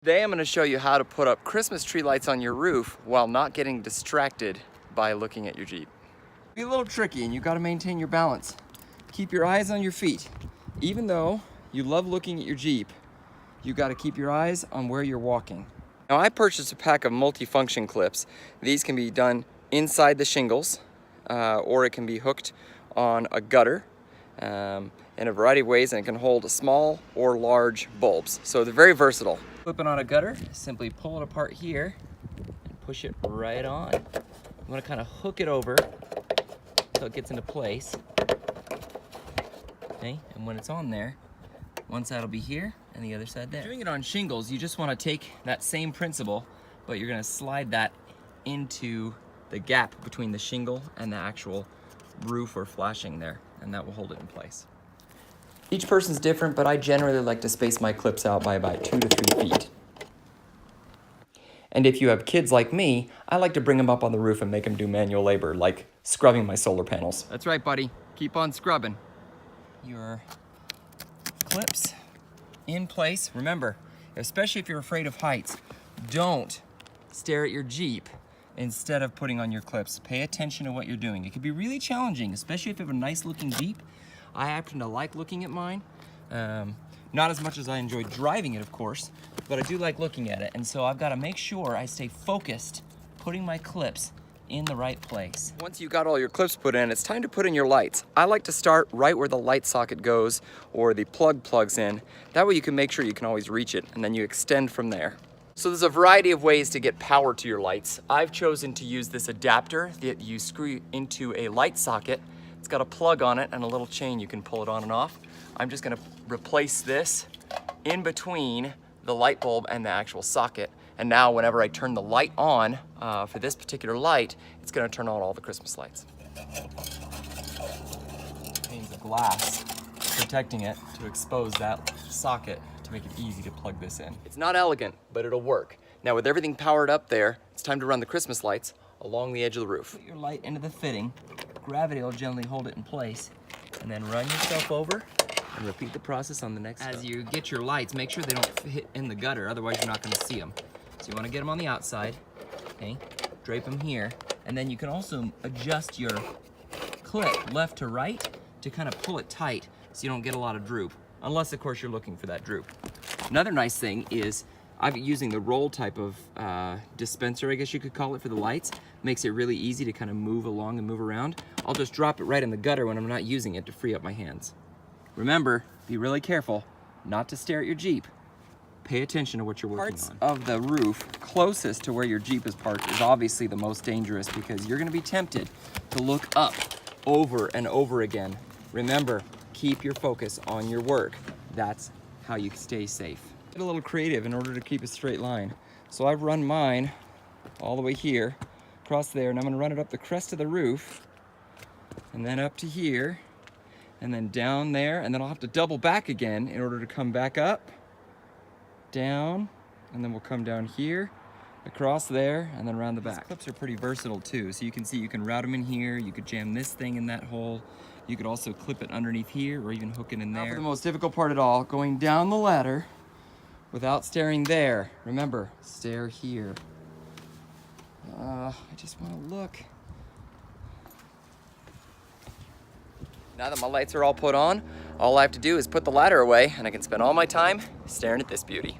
Today I'm going to show you how to put up Christmas tree lights on your roof while not getting distracted by looking at your Jeep. Be a little tricky and you got to maintain your balance. Keep your eyes on your feet. Even though you love looking at your Jeep, you got to keep your eyes on where you're walking. Now I purchased a pack of MultiFunction Clips. These can be done inside the shingles or it can be hooked on a gutter in a variety of ways, and it can hold small or large bulbs. So they're very versatile. Flip it on a gutter, simply pull it apart here and push it right on. You want to kind of hook it over so it gets into place. Okay, and when it's on there, one side will be here and the other side there. Doing it on shingles, you just want to take that same principle, but you're going to slide that into the gap between the shingle and the actual roof or flashing there, and that will hold it in place. Each person's different, but I generally like to space my clips out by about 2 to 3 feet. And if you have kids like me, I like to bring them up on the roof and make them do manual labor, like scrubbing my solar panels. That's right, buddy. Keep on scrubbing. Your clips in place. Remember, especially if you're afraid of heights, don't stare at your Jeep instead of putting on your clips. Pay attention to what you're doing. It can be really challenging, especially if you have a nice looking Jeep. I happen to like looking at mine. Not as much as I enjoy driving it, of course, but I do like looking at it. And so I've got to make sure I stay focused, putting my clips in the right place. Once you got all your clips put in, it's time to put in your lights. I like to start right where the light socket goes or the plug plugs in. That way you can make sure you can always reach it, and then you extend from there. So there's a variety of ways to get power to your lights. I've chosen to use this adapter that you screw into a light socket. It's got a plug on it and a little chain you can pull it on and off. I'm just gonna replace this in between the light bulb and the actual socket. And now whenever I turn the light on for this particular light, it's gonna turn on all the Christmas lights. Panes of glass protecting it to expose that socket to make it easy to plug this in. It's not elegant, but it'll work. Now with everything powered up there, it's time to run the Christmas lights along the edge of the roof. Put your light into the fitting. Gravity will generally hold it in place, and then run yourself over and repeat the process on the next step. As you get your lights, make sure they don't hit in the gutter, otherwise you're not going to see them. So you want to get them on the outside, okay? Drape them here, and then you can also adjust your clip left to right to kind of pull it tight so you don't get a lot of droop, unless of course you're looking for that droop. Another nice thing is I'm using the roll type of dispenser, I guess you could call it, for the lights. Makes it really easy to kind of move along and move around. I'll just drop it right in the gutter when I'm not using it to free up my hands. Remember, be really careful not to stare at your Jeep. Pay attention to what you're working on. Parts of the roof closest to where your Jeep is parked is obviously the most dangerous because you're going to be tempted to look up over and over again. Remember, keep your focus on your work. That's how you stay safe. Get a little creative in order to keep a straight line. So I've run mine all the way here, across there, and I'm gonna run it up the crest of the roof, and then up to here, and then down there, and then I'll have to double back again in order to come back up, down, and then we'll come down here, across there, and then around the back. These clips are pretty versatile too, so you can see you can route them in here, you could jam this thing in that hole, you could also clip it underneath here, or even hook it in there. Now for the most difficult part at all, going down the ladder, without staring there. Remember, stare here. I just want to look. Now that my lights are all put on, all I have to do is put the ladder away and I can spend all my time staring at this beauty.